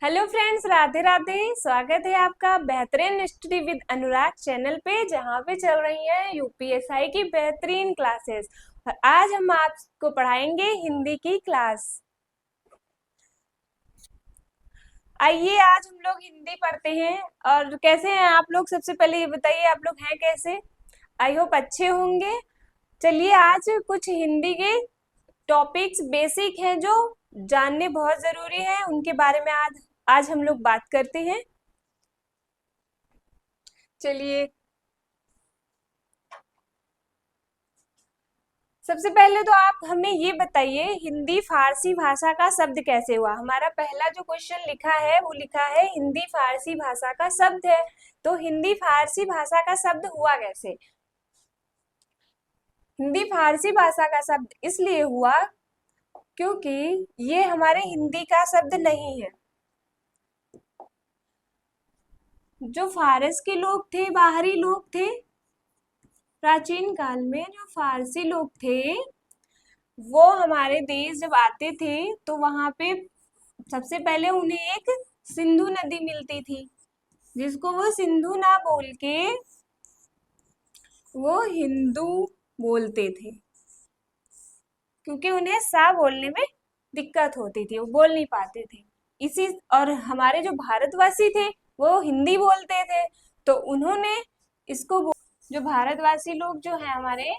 Hello friends, Radhe Radhe. स्वागत है आपका बेहतरीन स्टडी विद अनुराग चैनल पे, जहाँ पे चल रही है यूपीएसआई की बेहतरीन क्लासेस। और आज हम आपको पढ़ाएंगे हिंदी की क्लास। आइए आज हम लोग हिंदी पढ़ते हैं। और कैसे हैं आप लोग? सबसे पहले ये बताइए, आप लोग हैं कैसे? आई होप अच्छे होंगे। चलिए आज कुछ हिंदी के टॉपिक्स बेसिक हैं जो जानने बहुत जरूरी है, उनके बारे में आज आज हम लोग बात करते हैं। चलिए, सबसे पहले तो आप हमें ये बताइए, हिंदी फारसी भाषा का शब्द कैसे हुआ। हमारा पहला जो क्वेश्चन लिखा है वो लिखा है हिंदी फारसी भाषा का शब्द है। तो हिंदी फारसी भाषा का शब्द हुआ कैसे? हिंदी फारसी भाषा का शब्द इसलिए हुआ क्योंकि ये हमारे हिंदी का शब्द नहीं है। जो फारस के लोग थे, बाहरी लोग थे, प्राचीन काल में जो फारसी लोग थे, वो हमारे देश जब आते थे तो वहां पे सबसे पहले उन्हें एक सिंधु नदी मिलती थी, जिसको वो सिंधु ना बोल के वो हिंदू बोलते थे, क्योंकि उन्हें सा बोलने में दिक्कत होती थी, वो बोल नहीं पाते थे। इसी और हमारे जो भारतवासी थे वो हिंदी बोलते थे, तो उन्होंने इसको जो भारतवासी लोग जो है हमारे,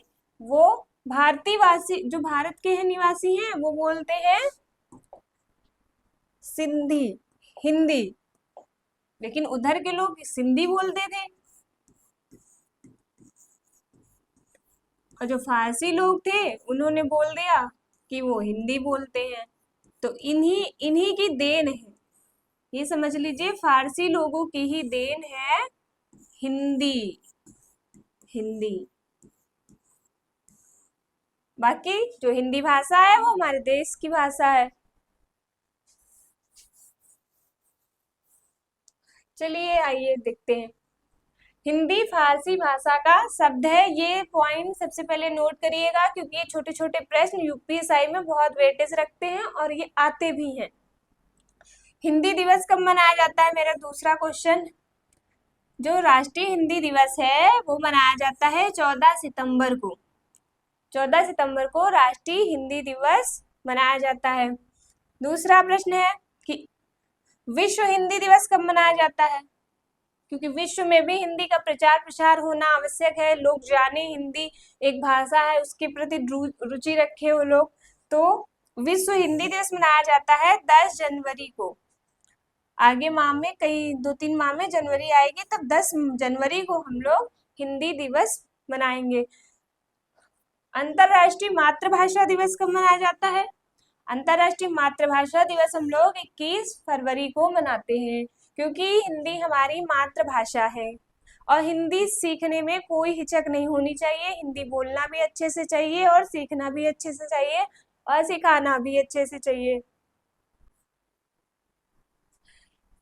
वो भारतीयवासी जो भारत के हैं निवासी हैं, वो बोलते हैं सिंधी, हिंदी। लेकिन उधर के लोग सिंधी बोलते थे, और जो फारसी लोग थे उन्होंने बोल दिया कि वो हिंदी बोलते हैं। तो इन्हीं इन्हीं की देन है, ये समझ लीजिए, फारसी लोगों की ही देन है हिंदी। हिंदी, बाकी जो हिंदी भाषा है वो हमारे देश की भाषा है। चलिए आइए देखते हैं। हिंदी फारसी भाषा का शब्द है, ये पॉइंट सबसे पहले नोट करिएगा, क्योंकि ये छोटे छोटे प्रश्न यूपीएसआई में बहुत वेटेज रखते हैं और ये आते भी हैं। हिंदी दिवस कब मनाया जाता है, मेरा दूसरा क्वेश्चन। जो राष्ट्रीय हिंदी दिवस है वो मनाया जाता है 14 सितंबर को। 14 सितंबर को राष्ट्रीय हिंदी दिवस मनाया जाता है। दूसरा प्रश्न है कि विश्व हिंदी दिवस कब मनाया जाता है, क्योंकि विश्व में भी हिंदी का प्रचार प्रसार होना आवश्यक है, लोग जाने हिंदी एक भाषा है, उसके प्रति रुचि रखे वो लोग। तो विश्व हिंदी दिवस मनाया जाता है 10 जनवरी को। आगे माह में, कई 2-3 माह में जनवरी आएगी, तब 10 जनवरी को हम लोग हिंदी दिवस मनाएंगे। अंतरराष्ट्रीय मातृभाषा दिवस कब मनाया जाता है? अंतरराष्ट्रीय मातृभाषा दिवस हम लोग 21 फरवरी को मनाते हैं, क्योंकि हिंदी हमारी मातृभाषा है और हिंदी सीखने में कोई हिचक नहीं होनी चाहिए। हिंदी बोलना भी अच्छे से चाहिए और सीखना भी अच्छे से चाहिए और सिखाना भी अच्छे से चाहिए।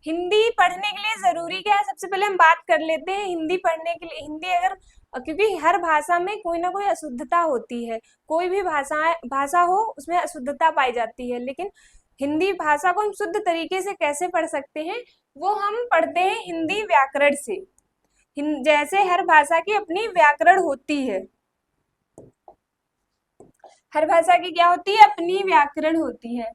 हिंदी पढ़ने के लिए जरूरी क्या है, सबसे पहले हम बात कर लेते हैं। हिंदी पढ़ने के लिए, हिंदी अगर, क्योंकि हर भाषा में कोई ना कोई अशुद्धता होती है, कोई भी भाषा हो उसमें अशुद्धता पाई जाती है, लेकिन हिंदी भाषा को हम शुद्ध तरीके से कैसे पढ़ सकते हैं, वो हम पढ़ते हैं हिंदी व्याकरण से। जैसे हर भाषा की अपनी व्याकरण होती है, हर भाषा की क्या होती है, अपनी व्याकरण होती है,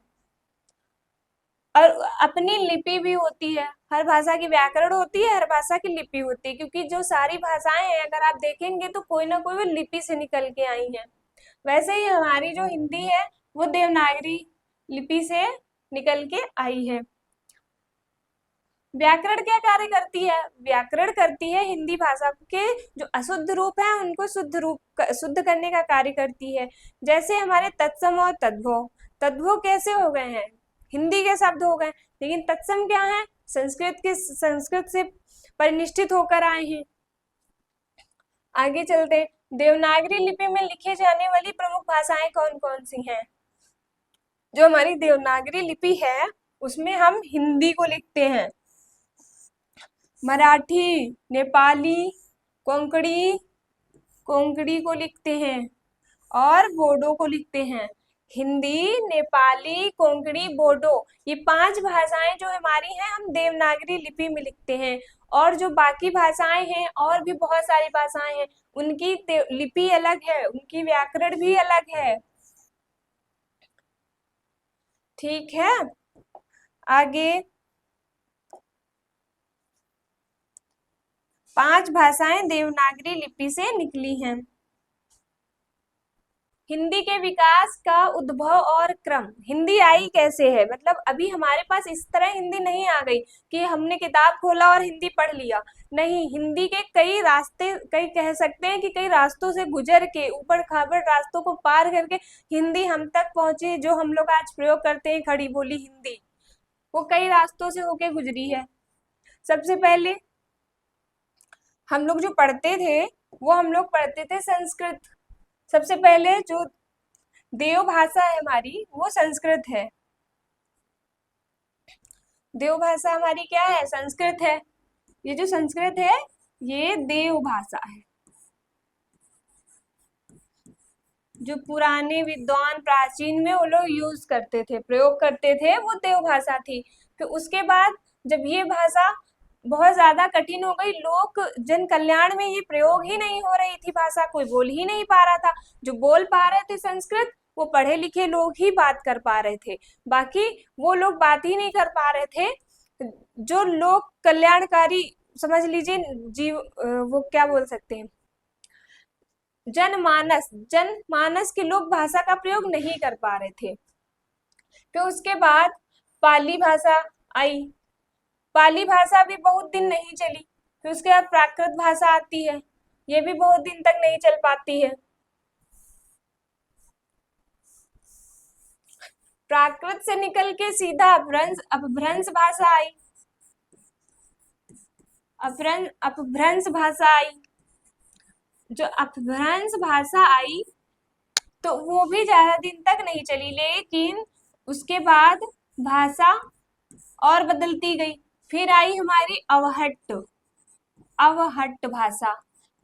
और अपनी लिपि भी होती है। हर भाषा की व्याकरण होती है, हर भाषा की लिपि होती है, क्योंकि जो सारी भाषाएं हैं अगर आप देखेंगे तो कोई ना कोई वो लिपि से निकल के आई हैं। वैसे ही हमारी जो हिंदी है वो देवनागरी लिपि से निकल के आई है। व्याकरण क्या कार्य करती है? व्याकरण करती है हिंदी भाषा के जो अशुद्ध रूप है उनको शुद्ध करने का कार्य करती है। जैसे हमारे तत्सम और तद्भव, तद्भव कैसे हो गए हैं, हिंदी के शब्द हो गए, लेकिन तत्सम क्या है, संस्कृत से परिनिष्ठित होकर आए हैं। आगे चलते, देवनागरी लिपि में लिखे जाने वाली प्रमुख भाषाएं कौन कौन सी हैं? जो हमारी देवनागरी लिपि है उसमें हम हिंदी को लिखते हैं, मराठी, नेपाली, कोंकणी कोंकणी को लिखते हैं और बोडो को लिखते हैं। हिंदी, नेपाली, कोंकणी, बोडो, ये 5 भाषाएं जो हमारी हैं हम देवनागरी लिपि में लिखते हैं। और जो बाकी भाषाएं हैं और भी बहुत सारी भाषाएं हैं, उनकी लिपि अलग है, उनकी व्याकरण भी अलग है। ठीक है, आगे 5 भाषाएं देवनागरी लिपि से निकली हैं। हिंदी के विकास का उद्भव और क्रम। हिंदी आई कैसे है, मतलब अभी हमारे पास इस तरह हिंदी नहीं आ गई कि हमने किताब खोला और हिंदी पढ़ लिया। नहीं, हिंदी के कई रास्ते, कई कह सकते हैं कि कई रास्तों से गुजर के, ऊपर खाबड़ रास्तों को पार करके हिंदी हम तक पहुंची। जो हम लोग आज प्रयोग करते हैं खड़ी बोली हिंदी, वो कई रास्तों से होके गुजरी है। सबसे पहले हम लोग जो पढ़ते थे, वो हम लोग पढ़ते थे संस्कृत। सबसे पहले जो देव भाषा है हमारी, वो संस्कृत है। देव भाषा हमारी क्या है, संस्कृत है। ये जो संस्कृत है, ये देव भाषा है। जो पुराने विद्वान प्राचीन में वो लोग यूज करते थे, प्रयोग करते थे, वो देव भाषा थी। फिर उसके बाद जब ये भाषा बहुत ज्यादा कठिन हो गई, लोक जन कल्याण में ये प्रयोग ही नहीं हो रही थी, भाषा कोई बोल ही नहीं पा रहा था। जो बोल पा रहे थे संस्कृत, वो पढ़े लिखे लोग ही बात कर पा रहे थे, बाकी वो लोग बात ही नहीं कर पा रहे थे। जो लोक कल्याणकारी, समझ लीजिए जीव, वो क्या बोल सकते हैं, जनमानस, जनमानस के लोग भाषा का प्रयोग नहीं कर पा रहे थे। फिर उसके बाद पाली भाषा आई। पाली भाषा भी बहुत दिन नहीं चली। फिर उसके बाद प्राकृत भाषा आती है, ये भी बहुत दिन तक नहीं चल पाती है। प्राकृत से निकल के सीधा अपभ्रंश भाषा आई। अपभ्रंश भाषा आई। जो अपभ्रंश भाषा आई, तो वो भी ज्यादा दिन तक नहीं चली, लेकिन उसके बाद भाषा और बदलती गई। फिर आई हमारी अवहट्ट, अवहट्ट भाषा।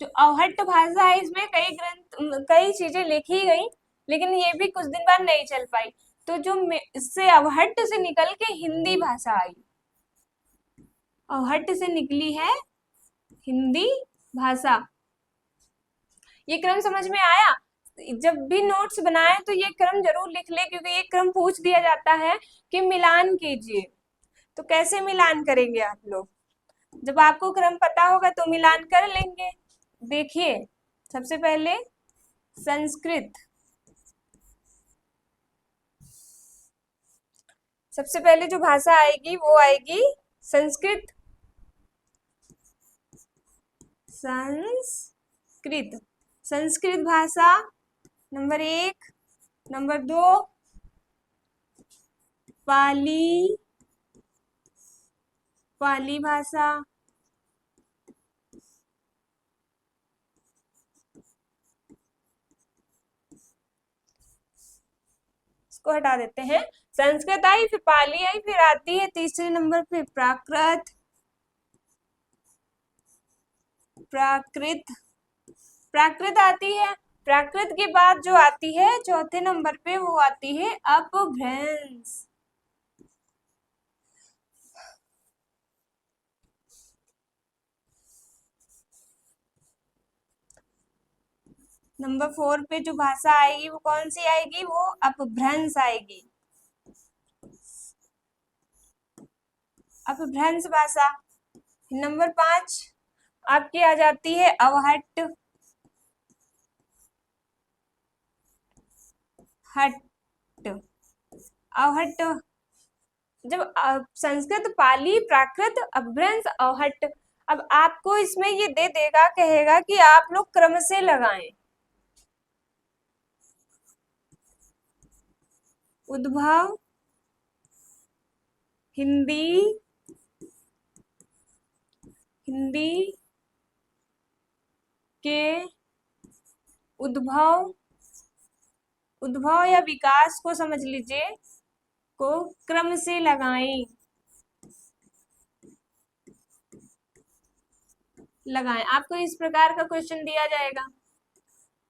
जो अवहट्ट भाषा है, इसमें कई ग्रंथ, कई चीजें लिखी गई, लेकिन ये भी कुछ दिन बाद नहीं चल पाई। तो जो इससे अवहट्ट से निकल के हिंदी भाषा आई, अवहट्ट से निकली है हिंदी भाषा। ये क्रम समझ में आया? जब भी नोट्स बनाए तो ये क्रम जरूर लिख ले, क्योंकि ये क्रम पूछ दिया जाता है कि मिलान कीजिए। तो कैसे मिलान करेंगे आप लोग? जब आपको क्रम पता होगा तो मिलान कर लेंगे। देखिए, सबसे पहले संस्कृत, सबसे पहले जो भाषा आएगी वो आएगी संस्कृत। संस्कृत, संस्कृत भाषा नंबर 1। नंबर 2 पाली, पाली भाषा। इसको हटा देते हैं। संस्कृत आई, फिर पाली आई, फिर आती है तीसरे नंबर पे प्राकृत। प्राकृत, प्राकृत आती है। प्राकृत के बाद जो आती है चौथे नंबर पे, वो आती है अपभ्रंश। नंबर 4 पे जो भाषा आएगी वो कौन सी आएगी, वो अपभ्रंश आएगी, अपभ्रंश भाषा। नंबर 5 आपकी आ जाती है अवहट्ट, हट्ट, अवहट्ट। जब संस्कृत, पाली, प्राकृत, अपभ्रंश, अवहट्ट। अब आपको इसमें ये दे देगा, कहेगा कि आप लोग क्रम से लगाएं। उद्भव हिंदी, हिंदी के उद्भव, उद्भव या विकास को समझ लीजिए, को क्रम से लगाएं, लगाएं। आपको इस प्रकार का क्वेश्चन दिया जाएगा,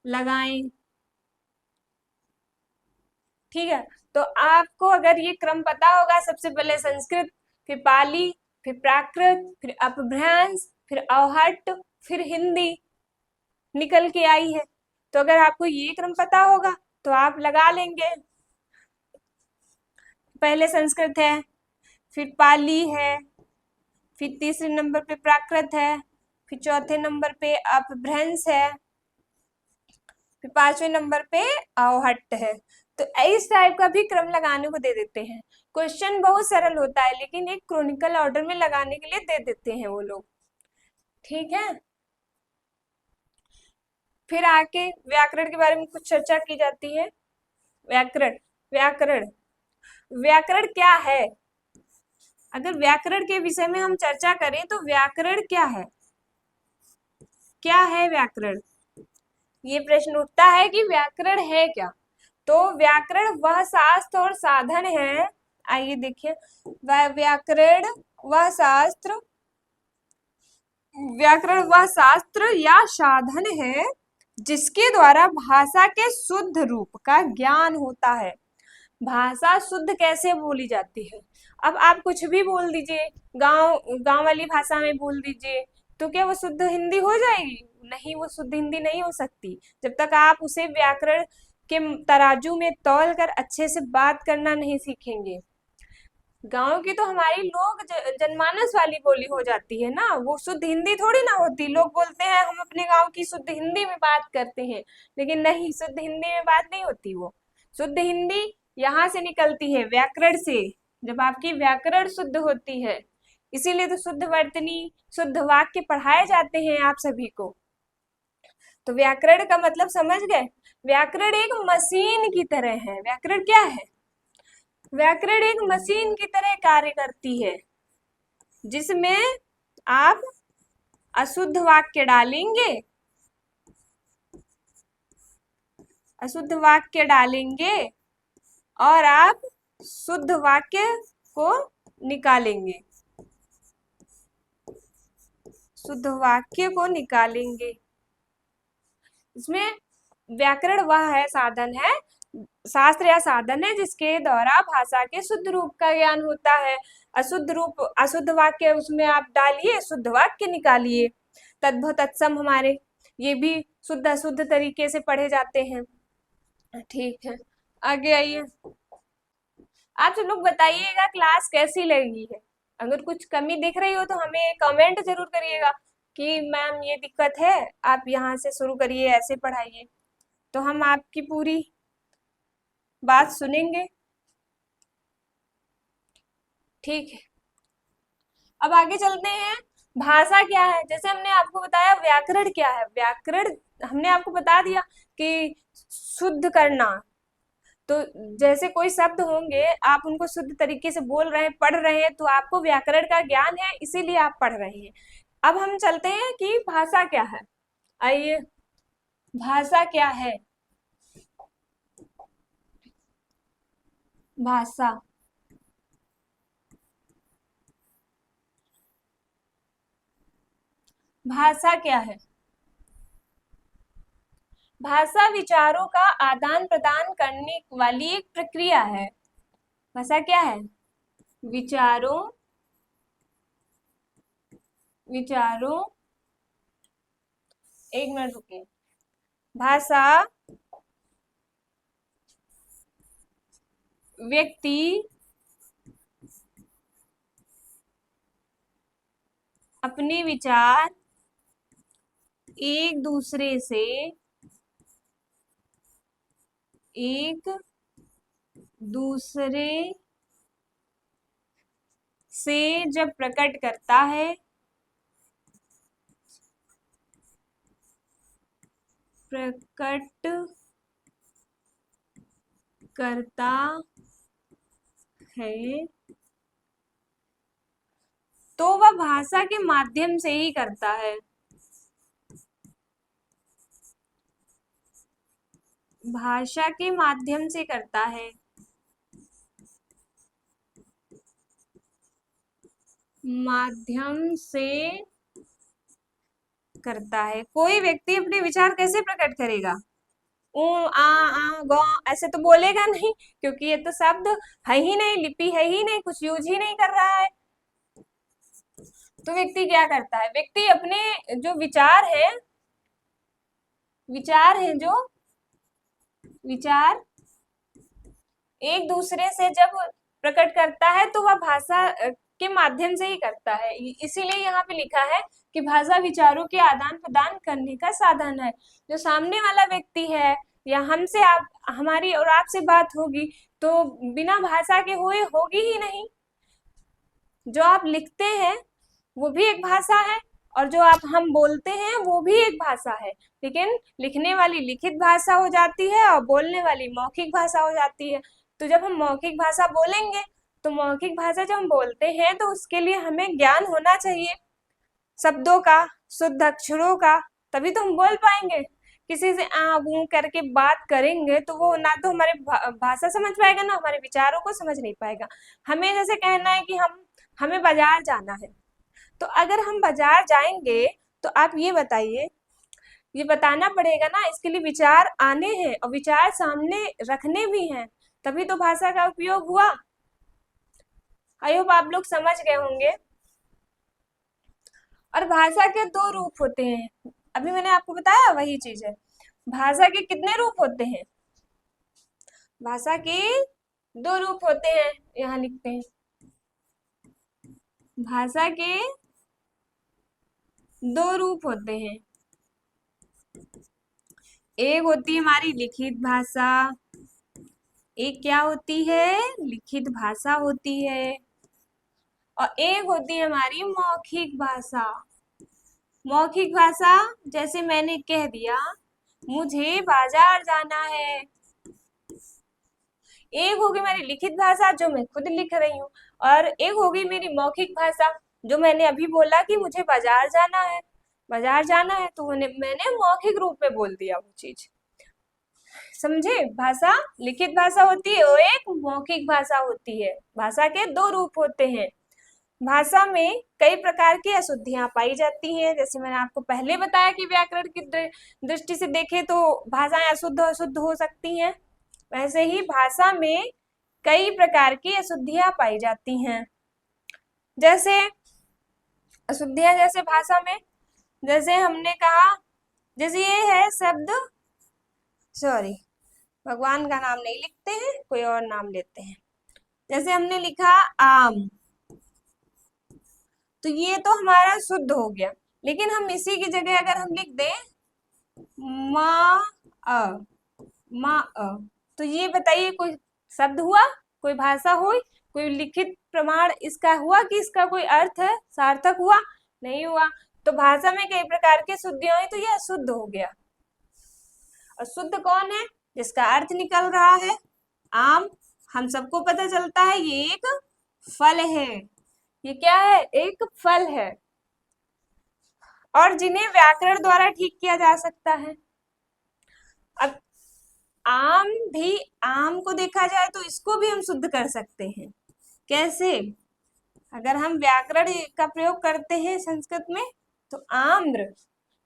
लगाएं। ठीक है, तो आपको अगर ये क्रम पता होगा, सबसे पहले संस्कृत, फिर पाली, फिर प्राकृत, फिर अपभ्रंश, फिर अवहट्ट, फिर हिंदी निकल के आई है। तो अगर आपको ये क्रम पता होगा तो आप लगा लेंगे। पहले संस्कृत है, फिर पाली है, फिर तीसरे नंबर पे प्राकृत है, फिर चौथे नंबर पे अपभ्रंश है, फिर पांचवें नंबर पे अवहट्ट है। तो इस टाइप का भी क्रम लगाने को दे देते हैं। क्वेश्चन बहुत सरल होता है, लेकिन एक क्रॉनिकल ऑर्डर में लगाने के लिए दे देते हैं वो लोग। ठीक है, फिर आके व्याकरण के बारे में कुछ चर्चा की जाती है। व्याकरण, व्याकरण, व्याकरण क्या है? अगर व्याकरण के विषय में हम चर्चा करें तो व्याकरण क्या है? क्या है व्याकरण? ये प्रश्न उठता है कि व्याकरण है क्या। तो व्याकरण वह शास्त्र और साधन है, आइए देखिए, व्याकरण वह शास्त्र, व्याकरण वह शास्त्र या साधन है जिसके द्वारा भाषा के शुद्ध रूप का ज्ञान होता है। भाषा शुद्ध कैसे बोली जाती है? अब आप कुछ भी बोल दीजिए, गांव गांव वाली भाषा में बोल दीजिए, तो क्या वो शुद्ध हिंदी हो जाएगी? नहीं, वो शुद्ध हिंदी नहीं हो सकती जब तक आप उसे व्याकरण के तराजू में तौल कर अच्छे से बात करना नहीं सीखेंगे। गांव की तो हमारी लोग जनमानस वाली बोली हो जाती है ना, वो शुद्ध हिंदी थोड़ी ना होती। लोग बोलते हैं हम अपने गांव की शुद्ध हिंदी में बात करते हैं, लेकिन नहीं, शुद्ध हिंदी में बात नहीं होती। वो शुद्ध हिंदी यहाँ से निकलती है, व्याकरण से। जब आपकी व्याकरण शुद्ध होती है, इसीलिए तो शुद्ध वर्तनी, शुद्ध वाक्य पढ़ाए जाते हैं आप सभी को। तो व्याकरण का मतलब समझ गए? व्याकरण एक मशीन की तरह है। व्याकरण क्या है? व्याकरण एक मशीन की तरह कार्य करती है, जिसमें आप अशुद्ध वाक्य डालेंगे, अशुद्ध वाक्य डालेंगे और आप शुद्ध वाक्य को निकालेंगे, शुद्ध वाक्य को निकालेंगे। इसमें व्याकरण वह है, साधन है, शास्त्र या साधन है जिसके द्वारा भाषा के शुद्ध रूप का ज्ञान होता है। अशुद्ध रूप, अशुद्ध वाक्य उसमें आप डालिए, शुद्ध वाक्य निकालिए। तद्भव तत्सम हमारे ये भी शुद्ध अशुद्ध तरीके से पढ़े जाते हैं। ठीक है, आगे आइए। आप सब लोग बताइएगा क्लास कैसी लगी है। अगर कुछ कमी दिख रही हो तो हमें कमेंट जरूर करिएगा कि मैम ये दिक्कत है, आप यहाँ से शुरू करिए, ऐसे पढ़ाइए, तो हम आपकी पूरी बात सुनेंगे। ठीक है, अब आगे चलते हैं। भाषा क्या है? जैसे हमने आपको बताया व्याकरण क्या है। व्याकरण हमने आपको बता दिया कि शुद्ध करना। तो जैसे कोई शब्द होंगे, आप उनको शुद्ध तरीके से बोल रहे हैं, पढ़ रहे हैं, तो आपको व्याकरण का ज्ञान है, इसीलिए आप पढ़ रहे हैं। अब हम चलते हैं कि भाषा क्या है। आइए, भाषा क्या है? भाषा, भाषा क्या है? भाषा विचारों का आदान प्रदान करने वाली एक प्रक्रिया है। भाषा क्या है? विचारों, विचारों, एक मिनट रुकिए। भाषा व्यक्ति अपने विचार एक दूसरे से, एक दूसरे से जब प्रकट करता है, प्रकट करता है, तो वह भाषा के माध्यम से ही करता है। भाषा के माध्यम से करता है, माध्यम से करता है। कोई व्यक्ति अपने विचार कैसे प्रकट करेगा? ऊ आ गौ ऐसे तो बोलेगा नहीं, क्योंकि ये तो शब्द है ही नहीं, लिपि है ही नहीं, कुछ यूज ही नहीं कर रहा है। तो व्यक्ति क्या करता है, व्यक्ति अपने जो विचार है जो विचार एक दूसरे से जब प्रकट करता है तो वह भाषा के माध्यम से ही करता है। इसीलिए यहाँ पे लिखा है कि भाषा विचारों के आदान प्रदान करने का साधन है। जो सामने वाला व्यक्ति है या हमसे आप हमारी और आपसे बात होगी तो बिना भाषा के हुए होगी ही नहीं। जो आप लिखते हैं वो भी एक भाषा है, और जो आप हम बोलते हैं वो भी एक भाषा है, लेकिन लिखने वाली लिखित भाषा हो जाती है और बोलने वाली मौखिक भाषा हो जाती है। तो जब हम मौखिक भाषा बोलेंगे तो मौखिक भाषा जब हम बोलते हैं तो उसके लिए हमें ज्ञान होना चाहिए शब्दों का, शुद्ध अक्षरों का, तभी तो हम बोल पाएंगे। किसी से आ बू करके बात करेंगे तो वो ना तो हमारे भाषा समझ पाएगा ना हमारे विचारों को समझ नहीं पाएगा। हमें जैसे कहना है कि हमें बाजार जाना है, तो अगर हम बाजार जाएंगे तो आप ये बताइए, ये बताना पड़ेगा ना, इसके लिए विचार आने हैं और विचार सामने रखने भी हैं, तभी तो भाषा का उपयोग हुआ। आई होप आप लोग समझ गए होंगे। और भाषा के दो रूप होते हैं, अभी मैंने आपको बताया वही चीज है। भाषा के कितने रूप होते हैं? भाषा के दो रूप होते हैं, यहाँ लिखते हैं। भाषा के दो रूप होते हैं, एक होती है हमारी लिखित भाषा, एक क्या होती है, लिखित भाषा होती है, और एक होती है हमारी मौखिक भाषा। मौखिक भाषा जैसे मैंने कह दिया मुझे बाजार जाना है, एक होगी मेरी लिखित भाषा जो मैं खुद लिख रही हूँ, और एक होगी मेरी मौखिक भाषा जो मैंने अभी बोला कि मुझे बाजार जाना है। बाजार जाना है तो मैंने मौखिक रूप में बोल दिया वो चीज, समझे। भाषा लिखित भाषा होती है और एक मौखिक भाषा होती है। भाषा के दो रूप होते हैं। भाषा में कई प्रकार की अशुद्धियां पाई जाती हैं, जैसे मैंने आपको पहले बताया कि व्याकरण की दृष्टि से देखें तो भाषाएं अशुद्ध अशुद्ध हो सकती हैं, वैसे ही भाषा में कई प्रकार की अशुद्धियां पाई जाती हैं। जैसे अशुद्धियां जैसे भाषा में, जैसे हमने कहा, जैसे ये है शब्द, सॉरी भगवान का नाम नहीं लिखते हैं, कोई और नाम लेते हैं। जैसे हमने लिखा आम, तो ये तो हमारा शुद्ध हो गया, लेकिन हम इसी की जगह अगर हम लिख दें मा अ, तो ये बताइए कोई शब्द हुआ, कोई भाषा हुई, कोई लिखित प्रमाण इसका हुआ कि इसका कोई अर्थ है, सार्थक हुआ? नहीं हुआ। तो भाषा में कई प्रकार की शुद्धियां हुई तो ये अशुद्ध हो गया। अशुद्ध कौन है? जिसका अर्थ निकल रहा है आम, हम सबको पता चलता है ये एक फल है। ये क्या है? एक फल है, और जिन्हें व्याकरण द्वारा ठीक किया जा सकता है। अब आम भी, आम को देखा जाए तो इसको भी हम शुद्ध कर सकते हैं। कैसे? अगर हम व्याकरण का प्रयोग करते हैं संस्कृत में तो आम्र,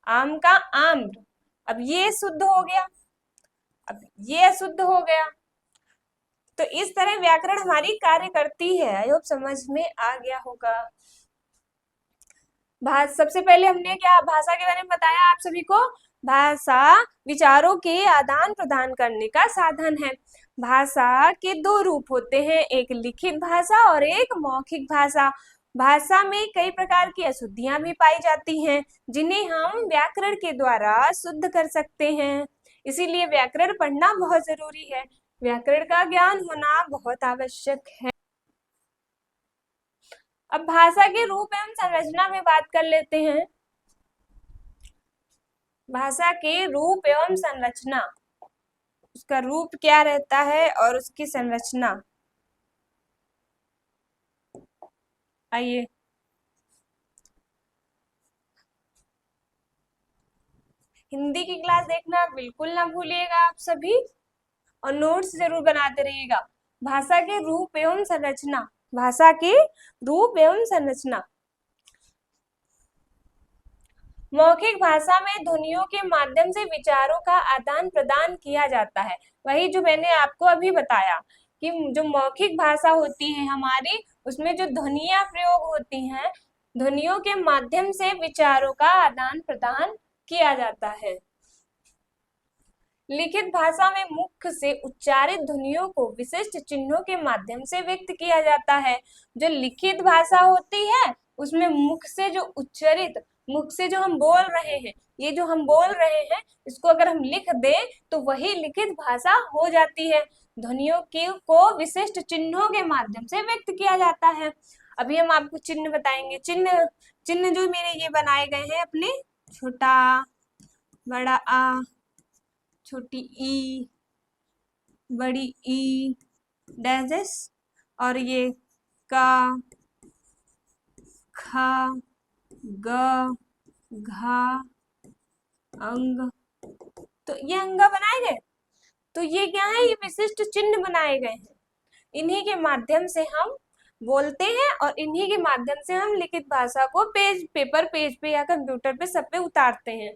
आम का आम्र, अब ये शुद्ध हो गया, अब ये अशुद्ध हो गया। तो इस तरह व्याकरण हमारी कार्य करती है। आई होप समझ में आ गया होगा। सबसे पहले हमने क्या भाषा के बारे में बताया आप सभी को? भाषा विचारों के आदान प्रदान करने का साधन है। भाषा के दो रूप होते हैं, एक लिखित भाषा और एक मौखिक भाषा। भाषा में कई प्रकार की अशुद्धियां भी पाई जाती हैं, जिन्हें हम व्याकरण के द्वारा शुद्ध कर सकते हैं। इसीलिए व्याकरण पढ़ना बहुत जरूरी है, व्याकरण का ज्ञान होना बहुत आवश्यक है। अब भाषा के रूप एवं संरचना में बात कर लेते हैं। भाषा के रूप एवं संरचना, उसका रूप क्या रहता है और उसकी संरचना। आइए, हिंदी की क्लास देखना बिल्कुल ना भूलिएगा आप सभी, और नोट्स जरूर बनाते रहिएगा। भाषा के रूप एवं संरचना, भाषा के रूप एवं संरचना। मौखिक भाषा में ध्वनियों के माध्यम से विचारों का आदान प्रदान किया जाता है। वही जो मैंने आपको अभी बताया कि जो मौखिक भाषा होती है हमारी, उसमें जो ध्वनियां प्रयोग होती हैं, ध्वनियों के माध्यम से विचारों का आदान प्रदान किया जाता है। लिखित भाषा में मुख से उच्चारित ध्वनियों को विशिष्ट चिन्हों के माध्यम से व्यक्त किया जाता है। जो लिखित भाषा होती है उसमें मुख से जो उच्चारित, मुख से जो हम बोल रहे हैं, ये जो हम बोल रहे हैं इसको अगर हम लिख दें तो वही लिखित भाषा हो जाती है। ध्वनियों के को विशिष्ट चिन्हों के माध्यम से व्यक्त किया जाता है। अभी हम आपको चिन्ह बताएंगे। चिन्ह चिन्ह जो मेरे ये बनाए गए हैं अपने, छोटा बड़ा आ, छोटी ई, बड़ी ई, डैजेस, और ये का, खा, ग, घा, अंग। तो ये अंग बनाए गए। तो ये क्या है, ये विशिष्ट चिन्ह बनाए गए हैं। इन्हीं के माध्यम से हम बोलते हैं और इन्हीं के माध्यम से हम लिखित भाषा को पेज पे या कंप्यूटर पे सब पे उतारते हैं।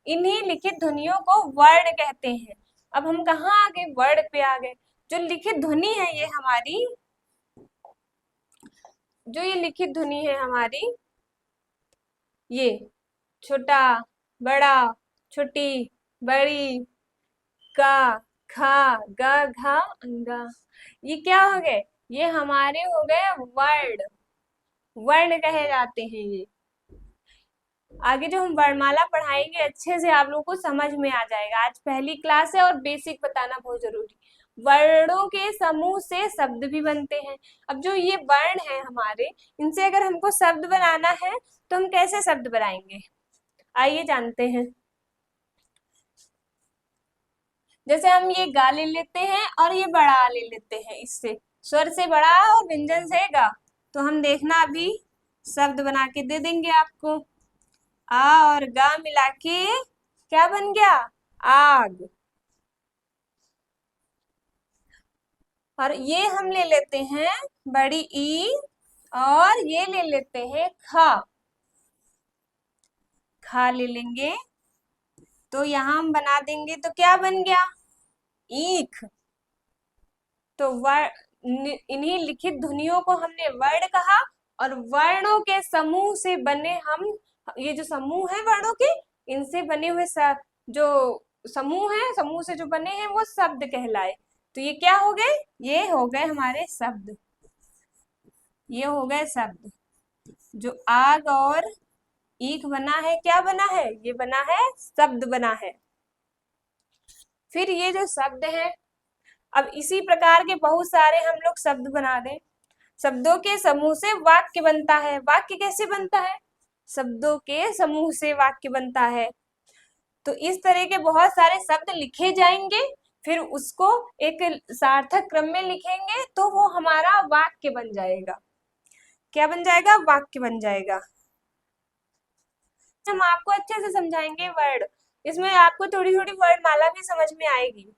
इन्हीं लिखित ध्वनियों को वर्ण कहते हैं। अब हम कहाँ आ गए, वर्ड पे आ गए। जो लिखित ध्वनि है ये हमारी, जो ये लिखित ध्वनि है हमारी, ये छोटा बड़ा, छोटी बड़ी, का, खा, ग, घा, अंगा, ये क्या हो गए, ये हमारे हो गए वर्ड, वर्ण कहे जाते हैं ये। आगे जो हम वर्णमाला पढ़ाएंगे अच्छे से आप लोगों को समझ में आ जाएगा। आज पहली क्लास है और बेसिक बताना बहुत जरूरी। वर्णों के समूह से शब्द भी बनते हैं। अब जो ये वर्ण है हमारे, इनसे अगर हमको शब्द बनाना है तो हम कैसे शब्द बनाएंगे, आइए जानते हैं। जैसे हम ये गा ले लेते हैं और ये बड़ा ले लेते हैं, इससे स्वर से बड़ा और व्यंजन से गा। तो हम देखना अभी शब्द बना के दे देंगे आपको। आ और गा मिला के क्या बन गया, आग। और ये हम ले लेते हैं बड़ी ई और ये ले लेते हैं खा, खा ले लेंगे तो यहां हम बना देंगे तो क्या बन गया, ईख। तो इन्हीं लिखित ध्वनियों को हमने वर्ण कहा। और वर्णों के समूह से बने हम, ये जो समूह है वर्णों के, इनसे बने हुए जो समूह है, समूह से जो बने हैं वो शब्द कहलाए। तो ये क्या हो गए, ये हो गए हमारे शब्द, ये हो गए शब्द। जो आग और ईख बना है, क्या बना है, ये बना है शब्द बना है। फिर ये जो शब्द है, अब इसी प्रकार के बहुत सारे हम लोग शब्द बना दें। शब्दों के समूह से वाक्य बनता है। वाक्य कैसे बनता है, शब्दों के समूह से वाक्य बनता है। तो इस तरह के बहुत सारे शब्द लिखे जाएंगे, फिर उसको एक सार्थक क्रम में लिखेंगे तो वो हमारा वाक्य बन जाएगा। क्या बन जाएगा, वाक्य बन जाएगा। हम आपको अच्छे से समझाएंगे वर्ड, इसमें आपको थोड़ी थोड़ी वर्णमाला भी समझ में आएगी।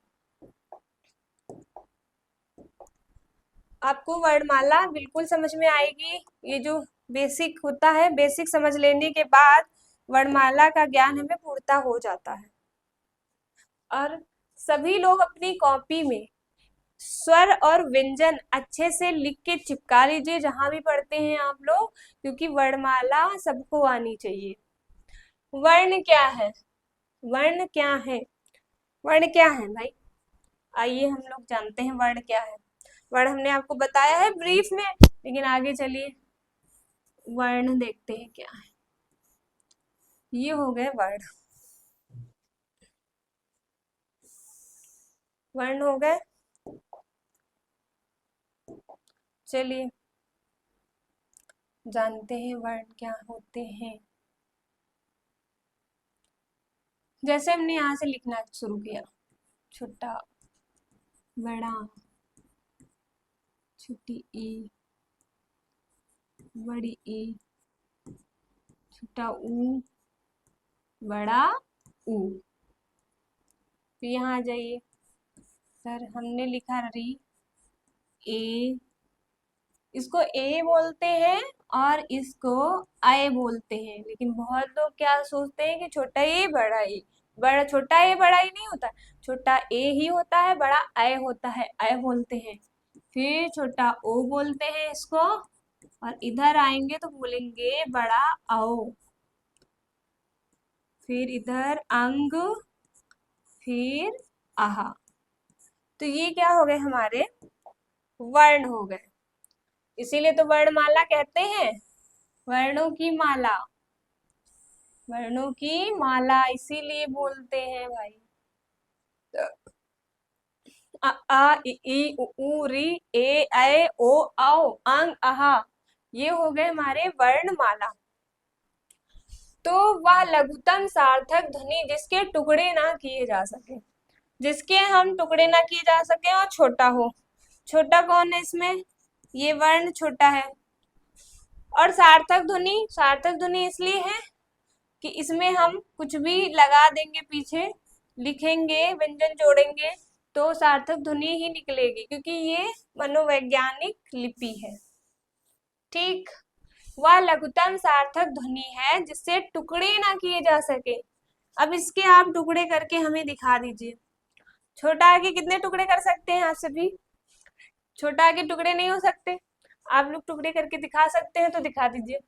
आपको वर्णमाला बिल्कुल समझ में आएगी। ये जो बेसिक होता है, बेसिक समझ लेने के बाद वर्णमाला का ज्ञान हमें पूर्णता हो जाता है। और सभी लोग अपनी कॉपी में स्वर और व्यंजन अच्छे से लिख के चिपका लीजिए जहां भी पढ़ते हैं आप लोग, क्योंकि वर्णमाला सबको आनी चाहिए। वर्ण क्या है, वर्ण क्या है, वर्ण क्या है भाई, आइए हम लोग जानते हैं वर्ण क्या है। वर्ण हमने आपको बताया है ब्रीफ में, लेकिन आगे चलिए वर्ण देखते हैं क्या है। ये हो गए वर्ण, वर्ण हो गए। चलिए जानते हैं वर्ण क्या होते हैं। जैसे हमने यहाँ से लिखना शुरू किया, छोटा बड़ा, छोटी ई, बड़ी ई, छोटा ऊ, बड़ा ऊ। तो यहाँ आ जाइए सर, हमने लिखा री, ए, इसको ए बोलते हैं और इसको अय बोलते हैं। लेकिन बहुत लोग क्या सोचते हैं कि छोटा ए बड़ा ए, बड़ा छोटा ए बड़ा ए नहीं होता, छोटा ए ही होता है, बड़ा अय होता है, अय बोलते हैं। फिर छोटा ओ बोलते हैं इसको, और इधर आएंगे तो बोलेंगे बड़ा आओ। फिर इधर अंग, फिर आहा। तो ये क्या हो गए हमारे वर्ण हो गए। इसीलिए तो वर्णमाला कहते हैं, वर्णों की माला, वर्णों की माला इसीलिए बोलते हैं भाई। अ आ इ ई उ ऊ री ए ऐ ओ औ अंग आहा, ये हो गए हमारे वर्णमाला। तो वह लघुतम सार्थक ध्वनि जिसके टुकड़े ना किए जा सके, जिसके हम टुकड़े ना किए जा सके और छोटा हो। छोटा कौन है इसमें, ये वर्ण छोटा है। और सार्थक ध्वनि इसलिए है कि इसमें हम कुछ भी लगा देंगे, पीछे लिखेंगे, व्यंजन जोड़ेंगे तो सार्थक ध्वनि ही निकलेगी, क्योंकि ये मनोवैज्ञानिक लिपि है। ठीक, वह लघुतम सार्थक ध्वनि है जिससे टुकड़े ना किए जा सके। अब इसके आप टुकड़े करके हमें दिखा दीजिए। छोटा आगे कितने टुकड़े कर सकते हैं आप सभी, छोटा आगे टुकड़े नहीं हो सकते, आप लोग टुकड़े करके दिखा सकते हैं तो दिखा दीजिए।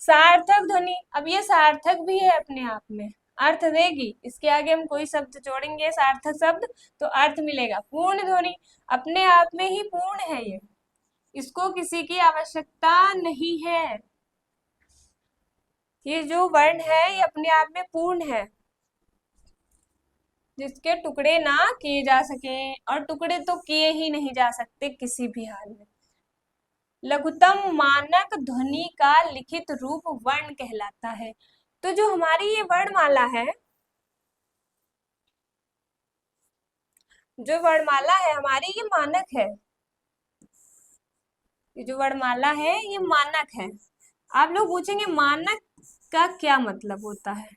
सार्थक ध्वनि, अब ये सार्थक भी है अपने आप में, अर्थ देगी। इसके आगे हम कोई शब्द जोड़ेंगे सार्थक शब्द तो अर्थ मिलेगा। पूर्ण ध्वनि अपने आप में ही पूर्ण है, ये इसको किसी की आवश्यकता नहीं है। ये जो वर्ण है ये अपने आप में पूर्ण है, जिसके टुकड़े ना किए जा सके, और टुकड़े तो किए ही नहीं जा सकते किसी भी हाल में। लघुतम मानक ध्वनि का लिखित रूप वर्ण कहलाता है। तो जो हमारी ये वर्णमाला है, जो वर्णमाला है हमारी, ये मानक है। ये जो वर्णमाला है ये मानक है। आप लोग पूछेंगे मानक का क्या मतलब होता है।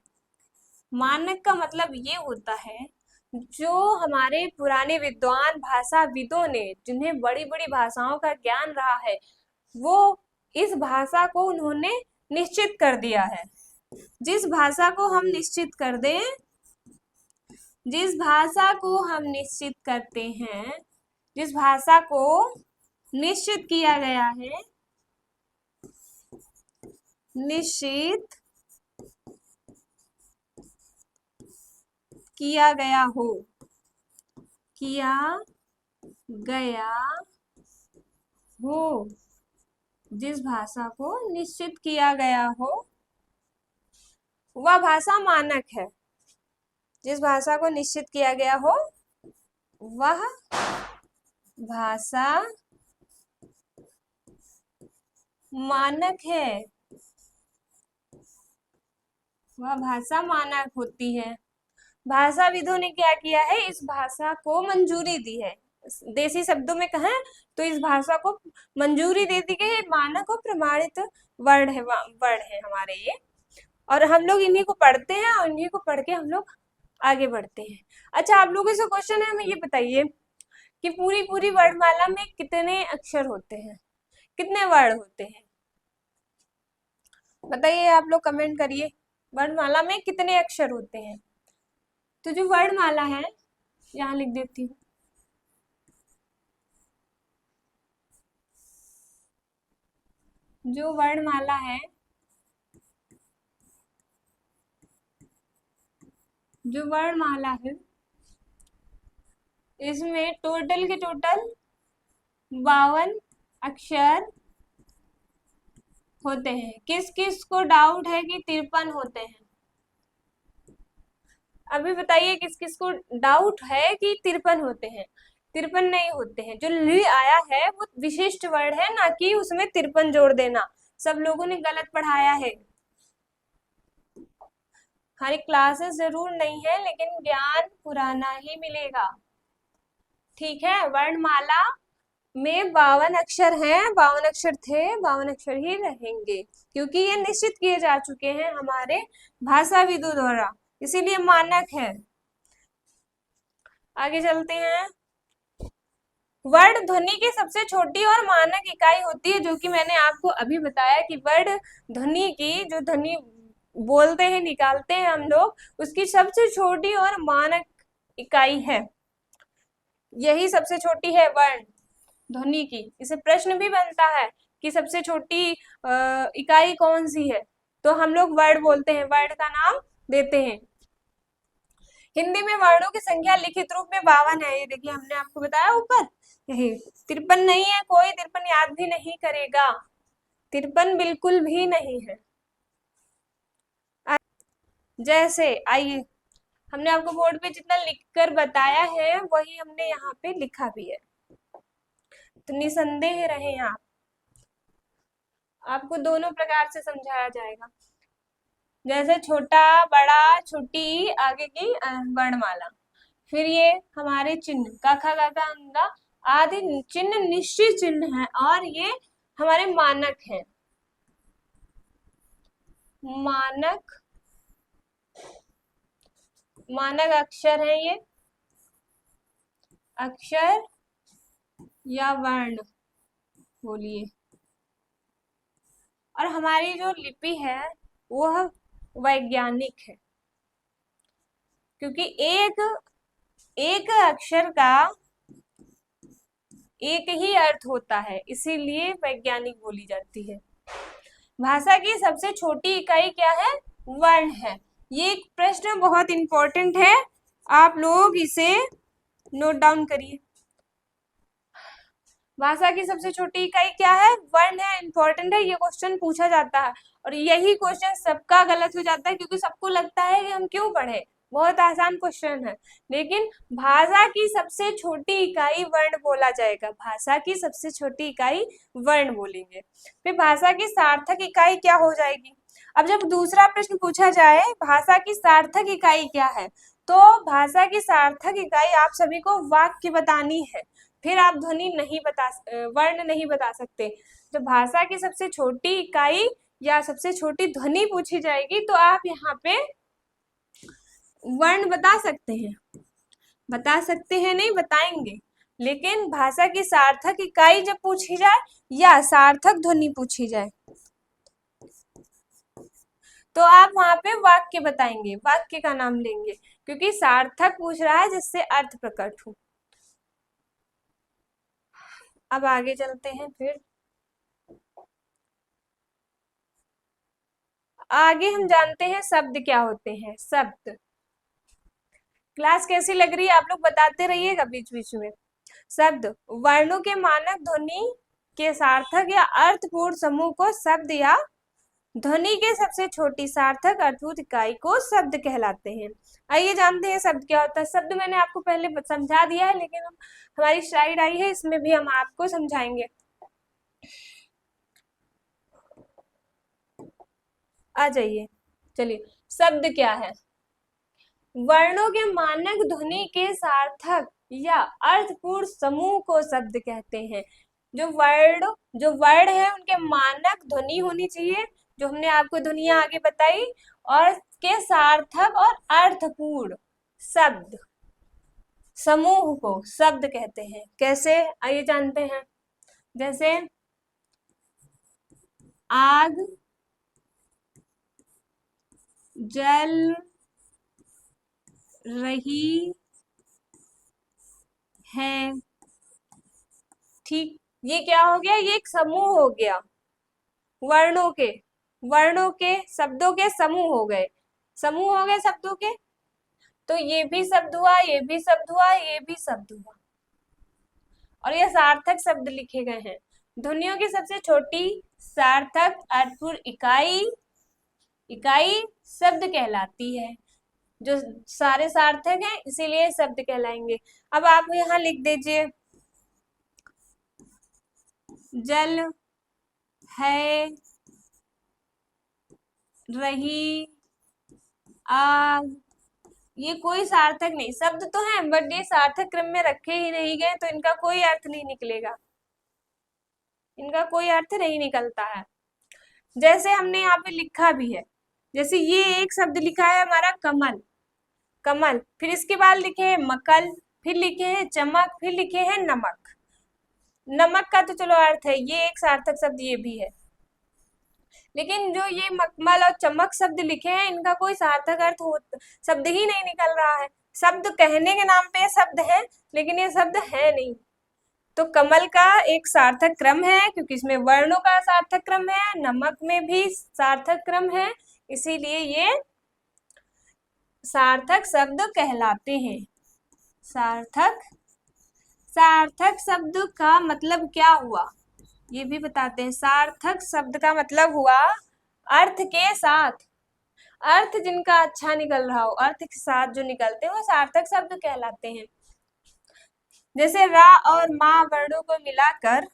मानक का मतलब ये होता है, जो हमारे पुराने विद्वान भाषाविदों ने, जिन्हें बड़ी बड़ी भाषाओं का ज्ञान रहा है, वो इस भाषा को उन्होंने निश्चित कर दिया है। जिस भाषा को हम निश्चित कर दें, जिस भाषा को हम निश्चित करते हैं, जिस भाषा को निश्चित किया गया है, निश्चित किया गया हो, किया गया हो, जिस भाषा को निश्चित किया गया हो वह भाषा मानक है। जिस भाषा को निश्चित किया गया हो वह भाषा मानक है, वह भाषा मानक होती है। भाषाविदों ने क्या किया है, इस भाषा को मंजूरी दी है। देसी शब्दों में कहें तो इस भाषा को मंजूरी दे दी गई है, मानक और प्रमाणित वर्ण है हमारे ये। और हम लोग इन्हीं को पढ़ते हैं और इन्हीं को पढ़ के हम लोग आगे बढ़ते हैं। अच्छा, आप लोगों से क्वेश्चन है, हमें ये बताइए कि पूरी पूरी वर्णमाला में कितने अक्षर होते हैं, कितने वर्ण होते हैं, बताइए। आप लोग कमेंट करिए, वर्णमाला में कितने अक्षर होते हैं। तो जो वर्णमाला है, यहाँ लिख देती हूँ, जो वर्णमाला है, जो वर्णमाला है, इसमें टोटल के टोटल 52 अक्षर होते हैं। किस किस को डाउट है कि 53 होते हैं, अभी बताइए किस किस को डाउट है कि 53 होते हैं। 53 नहीं होते हैं, जो ली आया है वो विशिष्ट वर्ड है, ना कि उसमें 53 जोड़ देना। सब लोगों ने गलत पढ़ाया है। हमारी क्लासेस जरूर नहीं है, लेकिन ज्ञान पुराना ही मिलेगा। ठीक है, वर्णमाला में 52 अक्षर हैं, 52 अक्षर थे, 52 अक्षर ही रहेंगे, क्योंकि ये निश्चित किए जा चुके हैं हमारे भाषाविदों द्वारा, इसीलिए मानक है। आगे चलते हैं। वर्ण ध्वनि की सबसे छोटी और मानक इकाई होती है, जो कि मैंने आपको अभी बताया कि वर्ण ध्वनि की, जो ध्वनि बोलते हैं निकालते हैं हम लोग, उसकी सबसे छोटी और मानक इकाई है, यही सबसे छोटी है वर्ण ध्वनि की। इसे प्रश्न भी बनता है कि सबसे छोटी इकाई कौन सी है, तो हम लोग वर्ण बोलते हैं, वर्ण का नाम देते हैं। हिंदी में वर्णों की संख्या लिखित रूप में 52 है, ये देखिए हमने आपको बताया ऊपर, यही 53 नहीं है, कोई 53 याद भी नहीं करेगा, 53 बिल्कुल भी नहीं है। जैसे आइए, हमने आपको बोर्ड पे जितना लिखकर बताया है वही हमने यहाँ पे लिखा भी है, तो निसंदेह रहे आप, आपको दोनों प्रकार से समझाया जाएगा। जैसे छोटा, बड़ा, छोटी, आगे की वर्णमाला, फिर ये हमारे चिन्ह क ख ग घ अंगा आदि चिन्ह निश्चित चिन्ह है, और ये हमारे मानक हैं, मानक मानक अक्षर है, ये अक्षर या वर्ण बोलिए। और हमारी जो लिपि है वह वैज्ञानिक है, क्योंकि एक एक अक्षर का एक ही अर्थ होता है, इसीलिए वैज्ञानिक बोली जाती है। भाषा की सबसे छोटी इकाई क्या है? वर्ण है। ये एक प्रश्न बहुत इंपॉर्टेंट है, आप लोग इसे नोट डाउन करिए। भाषा की सबसे छोटी इकाई क्या है? वर्ण है, इंपॉर्टेंट है, ये क्वेश्चन पूछा जाता है, और यही क्वेश्चन सबका गलत हो जाता है, क्योंकि सबको लगता है कि हम क्यों पढ़े, बहुत आसान क्वेश्चन है, लेकिन भाषा की सबसे छोटी इकाई वर्ण बोला जाएगा, भाषा की सबसे छोटी इकाई वर्ण बोलेंगे। फिर भाषा की सार्थक इकाई क्या हो जाएगी? अब जब दूसरा प्रश्न पूछा जाए भाषा की सार्थक इकाई क्या है, तो भाषा की सार्थक इकाई आप सभी को वाक्य बतानी है, फिर आप ध्वनि नहीं बता, वर्ण नहीं बता सकते। तो भाषा की सबसे छोटी इकाई या सबसे छोटी ध्वनि पूछी जाएगी, तो आप यहाँ पे वर्ण बता सकते हैं, बता सकते हैं नहीं, बताएंगे, लेकिन भाषा की सार्थक इकाई जब पूछी जाए या सार्थक ध्वनि पूछी जाए, तो आप वहां पे वाक्य बताएंगे, वाक्य का नाम लेंगे, क्योंकि सार्थक पूछ रहा है जिससे अर्थ प्रकट हो। अब आगे चलते हैं, फिर आगे हम जानते हैं शब्द क्या होते हैं। शब्द, क्लास कैसी लग रही है आप लोग बताते रहिएगा बीच बीच में। शब्द वर्णों के मानक ध्वनि के सार्थक या अर्थपूर्ण समूह को शब्द या ध्वनि के सबसे छोटी सार्थक अर्थपूर्ण इकाई को शब्द कहलाते हैं। आइए जानते हैं शब्द क्या होता है। शब्द मैंने आपको पहले समझा दिया है, लेकिन हम हमारी स्लाइड आई है, इसमें भी हम आपको समझाएंगे। आ जाइए, चलिए, शब्द क्या है? वर्णों के मानक ध्वनि के सार्थक या अर्थपूर्ण समूह को शब्द कहते हैं। जो वर्ण है उनके मानक ध्वनि होनी चाहिए, जो हमने आपको ध्वनियां आगे बताई, और के सार्थक और अर्थपूर्ण शब्द समूह को शब्द कहते हैं। कैसे, आइए जानते हैं। जैसे आग, जल रही है, ठीक, ये क्या हो गया? ये एक समूह हो गया, वर्णों के शब्दों के समूह हो गए, समूह हो गए शब्दों के, तो ये भी शब्द हुआ, ये भी शब्द हुआ, ये भी शब्द हुआ, और ये सार्थक शब्द लिखे गए हैं। ध्वनियों की सबसे छोटी सार्थक अर्थपूर्ण इकाई शब्द कहलाती है, जो सारे सार्थक हैं इसीलिए शब्द कहलाएंगे। अब आप यहाँ लिख दीजिए, जल है रही आग, ये कोई सार्थक नहीं, शब्द तो है बट ये सार्थक क्रम में रखे ही नहीं गए, तो इनका कोई अर्थ नहीं निकलेगा, इनका कोई अर्थ नहीं निकलता है। जैसे हमने यहाँ पे लिखा भी है, जैसे ये एक शब्द लिखा है हमारा कमल, कमल, फिर इसके बाद लिखे हैं मकल, फिर लिखे हैं चमक, फिर लिखे हैं नमक, नमक का तो चलो अर्थ है, ये एक सार्थक शब्द ये भी है, लेकिन जो ये मखमल और चमक शब्द लिखे हैं इनका कोई सार्थक अर्थ हो शब्द ही नहीं निकल रहा है। शब्द कहने के नाम पे ये शब्द है, लेकिन ये शब्द है नहीं। तो कमल का एक सार्थक क्रम है, क्योंकि इसमें वर्णों का सार्थक क्रम है, नमक में भी सार्थक क्रम है, इसीलिए ये सार्थक शब्द कहलाते हैं। सार्थक सार्थक शब्द का मतलब क्या हुआ ये भी बताते हैं। सार्थक शब्द का मतलब हुआ अर्थ के साथ, अर्थ जिनका अच्छा निकल रहा हो, अर्थ के साथ जो निकलते हैं वो सार्थक शब्द कहलाते हैं। जैसे रा और माँ वर्णों को मिलाकर,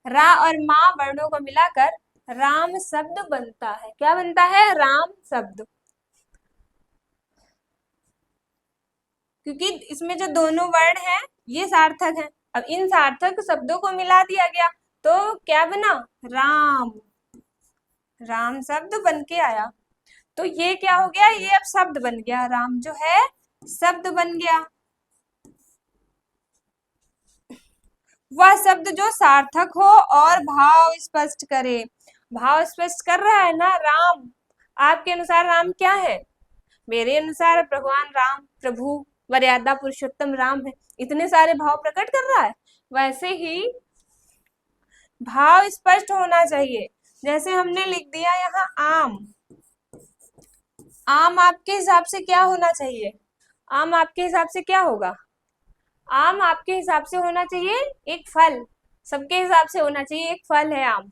रा और माँ वर्णों को मिलाकर राम शब्द बनता है। क्या बनता है? राम शब्द। क्योंकि इसमें जो दोनों वर्ण हैं ये सार्थक हैं। अब इन सार्थक शब्दों को मिला दिया गया तो क्या बना? राम। राम शब्द बन के आया। तो ये क्या हो गया? ये अब शब्द बन गया, राम जो है शब्द बन गया। वह शब्द जो सार्थक हो और भाव स्पष्ट करे। भाव स्पष्ट कर रहा है ना राम। आपके अनुसार राम क्या है? मेरे अनुसार भगवान राम प्रभु मर्यादा पुरुषोत्तम राम है। इतने सारे भाव प्रकट कर रहा है। वैसे ही भाव स्पष्ट होना चाहिए। जैसे हमने लिख दिया यहाँ आम। आम आपके हिसाब से क्या होना चाहिए? आम आपके हिसाब से क्या होगा? आम आपके हिसाब से होना चाहिए एक फल। सबके हिसाब से होना चाहिए एक फल है आम।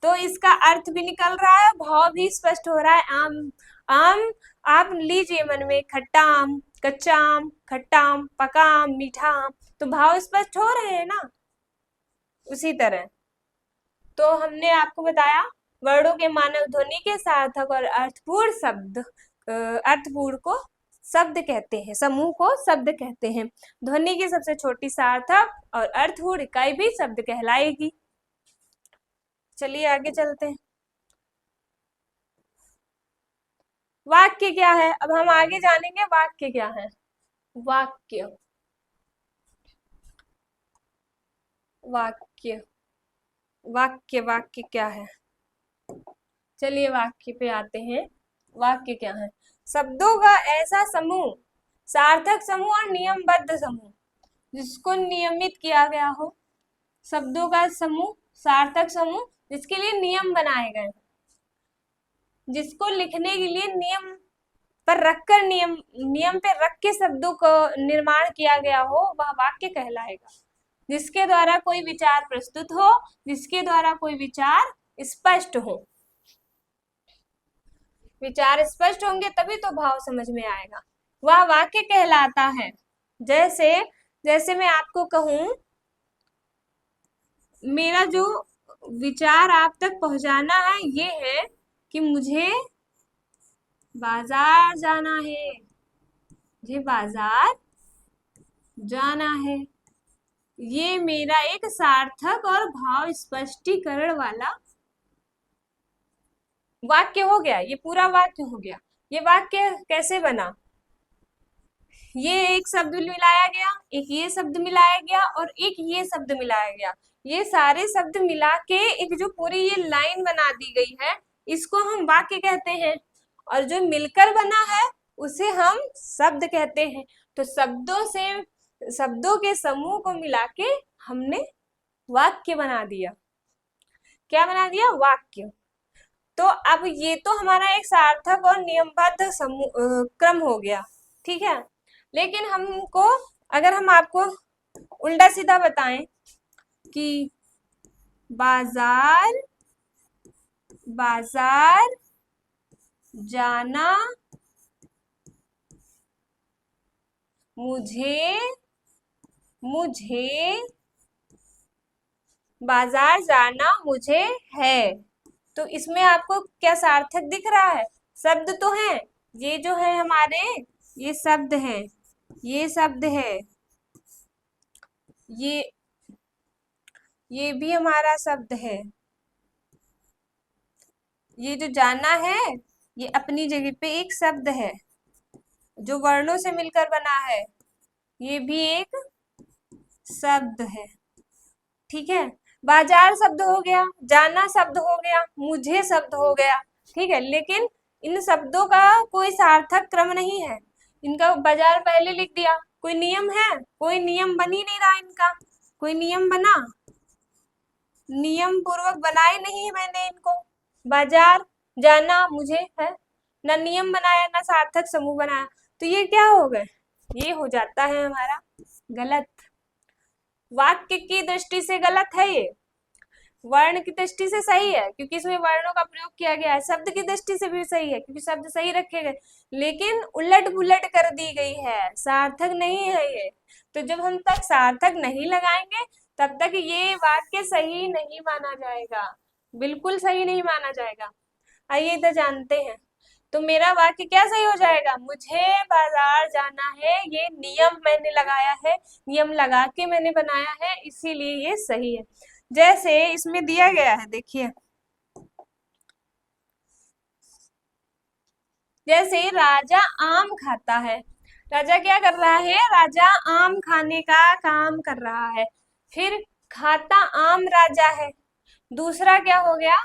तो इसका अर्थ भी निकल रहा है, भाव भी स्पष्ट हो रहा है। आम आम आप लीजिए मन में, खट्टा आम, कच्चा आम, खट्टा आम, पका आम, मीठा आम, तो भाव स्पष्ट हो रहे हैं ना। उसी तरह तो हमने आपको बताया वर्णों के मानक ध्वनि के सार्थक और अर्थपूर्ण शब्द, अर्थपूर्ण को शब्द कहते हैं, समूह को शब्द कहते हैं। ध्वनि की सबसे छोटी सार्थक और अर्थपूर्ण इकाई भी शब्द कहलाएगी। चलिए आगे चलते हैं। वाक्य क्या है? अब हम आगे जानेंगे वाक्य क्या है। वाक्य वाक्य वाक्य वाक्य क्या है? चलिए वाक्य पे आते हैं। वाक्य क्या है? शब्दों का ऐसा समूह, सार्थक समूह और नियमबद्ध समूह, जिसको नियमित किया गया हो। शब्दों का समूह, सार्थक समूह, जिसके लिए नियम बनाए गए, जिसको लिखने के लिए नियम पर रखकर नियम पे रख के शब्दों को निर्माण किया गया हो, वह वाक्य कहलाएगा। जिसके द्वारा कोई विचार प्रस्तुत हो, जिसके द्वारा कोई विचार स्पष्ट हो। विचार स्पष्ट होंगे तभी तो भाव समझ में आएगा, वह वाक्य कहलाता है। जैसे जैसे मैं आपको कहूं, मेरा जो विचार आप तक पहुंचाना है ये है कि मुझे बाजार जाना है, मुझे बाजार जाना है। ये मेरा एक सार्थक और भाव स्पष्टीकरण वाला वाक्य हो गया। ये पूरा वाक्य हो गया। ये वाक्य कैसे बना? ये एक शब्द मिलाया गया, एक ये शब्द मिलाया गया और एक ये शब्द मिलाया गया। ये सारे शब्द मिला के एक जो पूरी ये लाइन बना दी गई है, इसको हम वाक्य कहते हैं। और जो मिलकर बना है उसे हम शब्द कहते हैं। तो शब्दों के समूह को मिला के हमने वाक्य बना दिया। क्या बना दिया? वाक्य। तो अब ये तो हमारा एक सार्थक और नियमबद्ध समूह क्रम हो गया, ठीक है। लेकिन हमको, अगर हम आपको उल्टा सीधा बताएं कि बाजार बाजार जाना मुझे बाजार जाना मुझे है, तो इसमें आपको क्या सार्थक दिख रहा है? शब्द तो है, ये जो है हमारे, ये शब्द है, ये शब्द है, ये भी हमारा शब्द है। ये जो जाना है ये अपनी जगह पे एक शब्द है जो वर्णों से मिलकर बना है, ये भी एक शब्द है। ठीक है, बाजार शब्द हो गया, जाना शब्द हो गया, मुझे शब्द हो गया। ठीक है, लेकिन इन शब्दों का कोई सार्थक क्रम नहीं है। इनका बाजार पहले लिख दिया, कोई नियम है? कोई नियम बन ही नहीं रहा इनका। कोई नियम बना? नियम पूर्वक बनाए नहीं है मैंने इनको। बाजार, जाना, मुझे है, ना नियम बनाया ना सार्थक समूह बनाया। तो ये क्या हो गए? ये हो जाता है हमारा गलत। वाक्य की दृष्टि से गलत है ये, वर्ण की दृष्टि से सही है क्योंकि इसमें वर्णों का प्रयोग किया गया है। शब्द की दृष्टि से भी सही है क्योंकि शब्द सही रखे गए, लेकिन उलट पुलट कर दी गई है, सार्थक नहीं है ये। तो जब हम तक सार्थक नहीं लगाएंगे तब तक ये वाक्य सही नहीं माना जाएगा, बिल्कुल सही नहीं माना जाएगा। आइए इधर जानते हैं। तो मेरा वाक्य क्या सही हो जाएगा? मुझे बाजार जाना है, ये नियम मैंने लगाया है, नियम लगा के मैंने बनाया है, इसीलिए ये सही है। जैसे इसमें दिया गया है, देखिए, जैसे राजा आम खाता है। राजा क्या कर रहा है? राजा आम खाने का काम कर रहा है। फिर खाता आम राजा है। दूसरा क्या हो गया?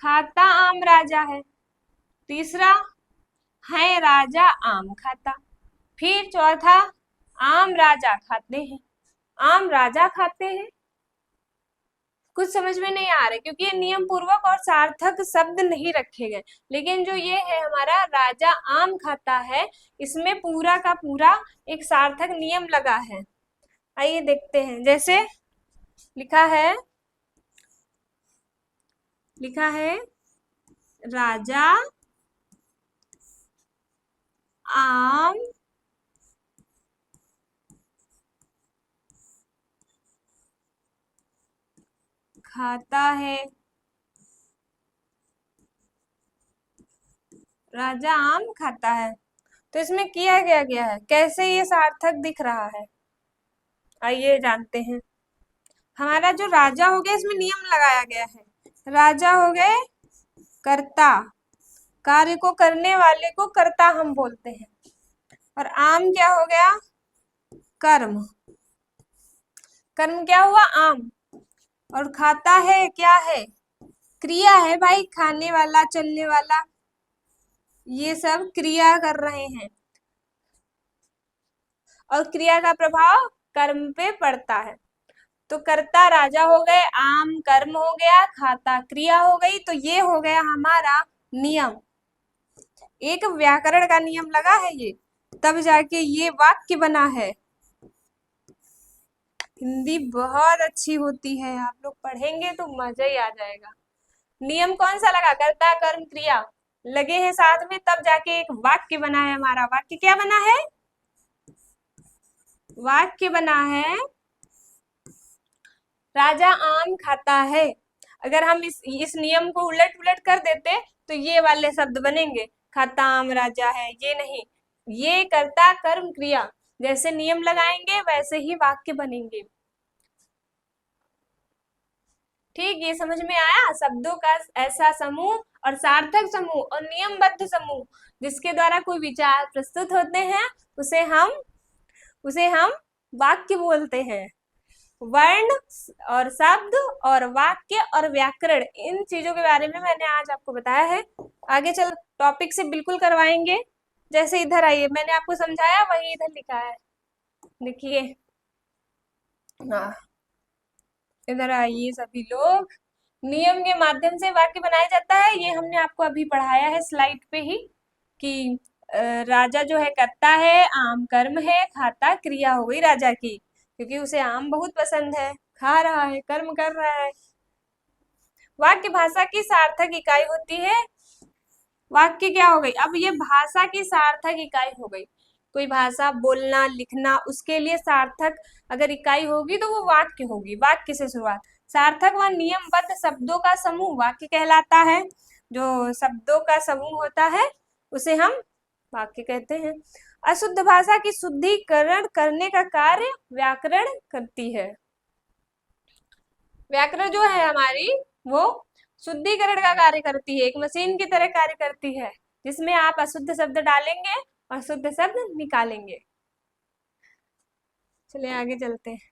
खाता आम राजा है। तीसरा है राजा आम खाता। फिर चौथा, आम राजा खाते हैं। आम राजा खाते हैं। कुछ समझ में नहीं आ रहा क्योंकि ये नियम पूर्वक और सार्थक शब्द नहीं रखे गए। लेकिन जो ये है हमारा राजा आम खाता है, इसमें पूरा का पूरा एक सार्थक नियम लगा है। आइए देखते हैं। जैसे लिखा है, राजा आम खाता है। राजा आम खाता है, तो इसमें किया गया है, कैसे ये सार्थक दिख रहा है? आइए जानते हैं। हमारा जो राजा हो गया, इसमें नियम लगाया गया है। राजा हो गए कर्ता, कार्य को करने वाले को कर्ता हम बोलते हैं। और आम क्या हो गया? कर्म। कर्म क्या हुआ? आम। और खाता है क्या है? क्रिया है भाई, खाने वाला, चलने वाला, ये सब क्रिया कर रहे हैं और क्रिया का प्रभाव कर्म पे पड़ता है। तो कर्ता राजा हो गए, आम कर्म हो गया, खाता क्रिया हो गई। तो ये हो गया हमारा नियम, एक व्याकरण का नियम लगा है ये, तब जाके ये वाक्य बना है। हिंदी बहुत अच्छी होती है, आप लोग पढ़ेंगे तो मजा ही आ जाएगा। नियम कौन सा लगा? कर्ता कर्म क्रिया लगे हैं साथ में, तब जाके एक वाक्य बना है हमारा। वाक्य क्या बना है? वाक्य बना है राजा आम खाता है। अगर हम इस नियम को उलट पुलट कर देते तो ये वाले शब्द बनेंगे, खाता आम राजा है, ये नहीं। ये कर्ता कर्म क्रिया, जैसे नियम लगाएंगे वैसे ही वाक्य बनेंगे। ठीक, ये समझ में आया? शब्दों का ऐसा समूह और सार्थक समूह और नियमबद्ध समूह जिसके द्वारा कोई विचार प्रस्तुत होते हैं, उसे हम वाक्य बोलते हैं। वर्ण और शब्द और वाक्य और व्याकरण, इन चीजों के बारे में मैंने आज आपको बताया है। आगे चल टॉपिक से बिल्कुल करवाएंगे। जैसे इधर आइए, मैंने आपको समझाया वही इधर लिखा है, देखिए। हाँ, इधर आइए सभी लोग। नियम के माध्यम से वाक्य बनाया जाता है, ये हमने आपको अभी पढ़ाया है स्लाइड पे ही कि राजा जो है कर्ता है, आम कर्म है, खाता क्रिया हो गई राजा की, क्योंकि उसे आम बहुत पसंद है, खा रहा है, कर्म कर रहा है। वाक्य भाषा की सार्थक इकाई होती है। वाक्य क्या हो गई? अब ये भाषा की सार्थक इकाई हो गई। कोई भाषा बोलना लिखना, उसके लिए सार्थक अगर इकाई होगी तो वो वाक्य होगी। वाक्य से शुरुआत। सार्थक व नियमबद्ध शब्दों का समूह वाक्य कहलाता है। जो शब्दों का समूह होता है उसे हम वाक्य कहते हैं। अशुद्ध भाषा की शुद्धिकरण करने का कार्य व्याकरण करती है। व्याकरण जो है हमारी, वो शुद्धिकरण का कार्य करती है, एक मशीन की तरह कार्य करती है, जिसमें आप अशुद्ध शब्द डालेंगे और शुद्ध शब्द निकालेंगे। चलिए आगे चलते हैं।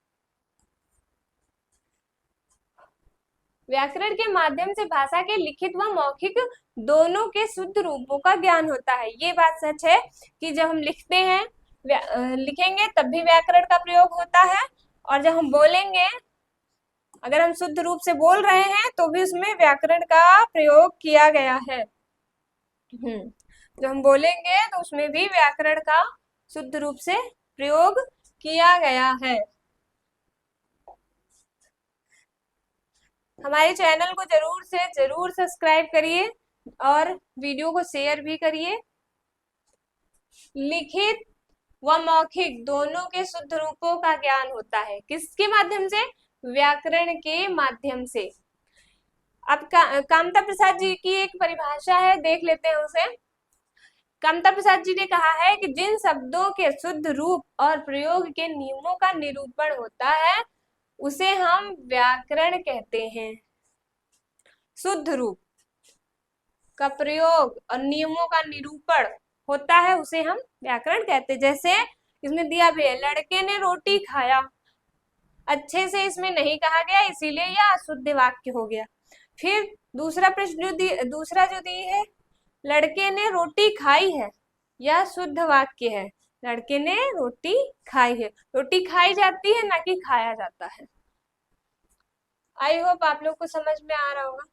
व्याकरण के माध्यम से भाषा के लिखित व मौखिक दोनों के शुद्ध रूपों का ज्ञान होता है। ये बात सच है कि जब हम लिखते हैं, लिखेंगे तब भी व्याकरण का प्रयोग होता है, और जब हम बोलेंगे, अगर हम शुद्ध रूप से बोल रहे हैं तो भी उसमें व्याकरण का प्रयोग किया गया है। जब हम बोलेंगे तो उसमें भी व्याकरण का शुद्ध रूप से प्रयोग किया गया है। हमारे चैनल को जरूर से जरूर सब्सक्राइब करिए और वीडियो को शेयर भी करिए। लिखित व मौखिक दोनों के शुद्ध रूपों का ज्ञान होता है। किसके माध्यम से? व्याकरण के माध्यम से। अब कामता प्रसाद जी की एक परिभाषा है, देख लेते हैं उसे। कामता प्रसाद जी ने कहा है कि जिन शब्दों के शुद्ध रूप और प्रयोग के नियमों का निरूपण होता है उसे हम व्याकरण कहते हैं। शुद्ध रूप का प्रयोग और नियमों का निरूपण होता है उसे हम व्याकरण कहते हैं। जैसे इसमें दिया भी है, लड़के ने रोटी खाया, अच्छे से इसमें नहीं कहा गया इसीलिए यह अशुद्ध वाक्य हो गया। फिर दूसरा प्रश्न दूसरा जो दी है, लड़के ने रोटी खाई है, यह शुद्ध वाक्य है। लड़के ने रोटी खाई है, रोटी खाई जाती है ना कि खाया जाता है। आई होप आप लोग को समझ में आ रहा होगा।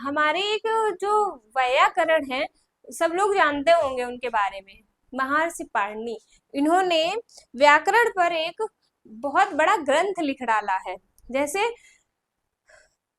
हमारे एक जो वैयाकरण है, सब लोग जानते होंगे उनके बारे में, महर्षि पाणिनि। इन्होंने व्याकरण पर एक बहुत बड़ा ग्रंथ लिख डाला है। जैसे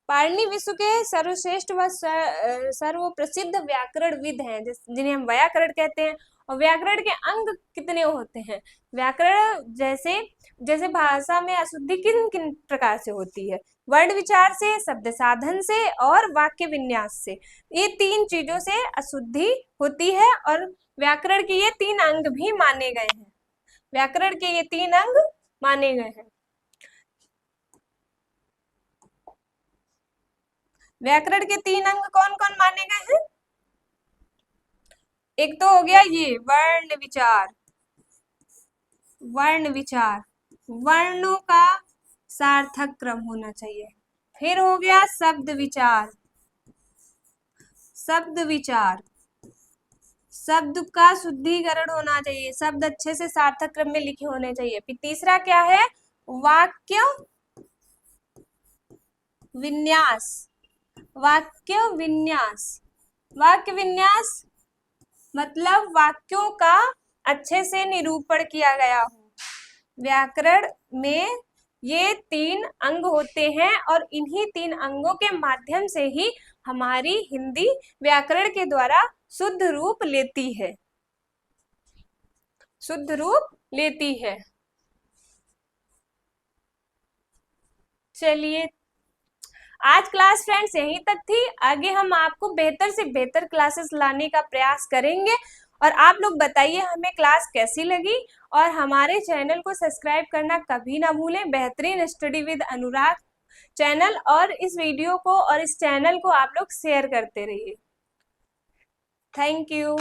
पाणिनि विश्व के सर्वश्रेष्ठ व सर्व प्रसिद्ध व्याकरणविद हैं, जिन्हें हम व्याकरण कहते हैं। और व्याकरण के अंग कितने होते हैं? व्याकरण जैसे जैसे भाषा में अशुद्धि किन किन प्रकार से होती है? वर्ण विचार से, शब्द साधन से और वाक्य विन्यास से। ये तीन चीजों से अशुद्धि होती है और व्याकरण के ये तीन अंग भी माने गए हैं। व्याकरण के ये तीन अंग माने गए हैं। व्याकरण के तीन अंग कौन कौन माने गए हैं? एक तो हो गया ये वर्ण विचार, वर्ण विचार, वर्णों का सार्थक क्रम होना चाहिए। फिर हो गया शब्द विचार, शब्द विचार, शब्द का शुद्धिकरण होना चाहिए, शब्द अच्छे से सार्थक क्रम में लिखे होने चाहिए। फिर तीसरा क्या है? वाक्य विन्यास, वाक्य विन्यास। वाक्य विन्यास मतलब वाक्यों का अच्छे से निरूपण किया गया हो। व्याकरण में ये तीन अंग होते हैं और इन्हीं तीन अंगों के माध्यम से ही हमारी हिंदी व्याकरण के द्वारा शुद्ध रूप लेती है, शुद्ध रूप लेती है। चलिए, आज क्लास फ्रेंड्स यहीं तक थी। आगे हम आपको बेहतर से बेहतर क्लासेस लाने का प्रयास करेंगे और आप लोग बताइए हमें क्लास कैसी लगी, और हमारे चैनल को सब्सक्राइब करना कभी ना भूलें। बेहतरीन स्टडी विद अनुराग चैनल, और इस वीडियो को और इस चैनल को आप लोग शेयर करते रहिए। Thank you.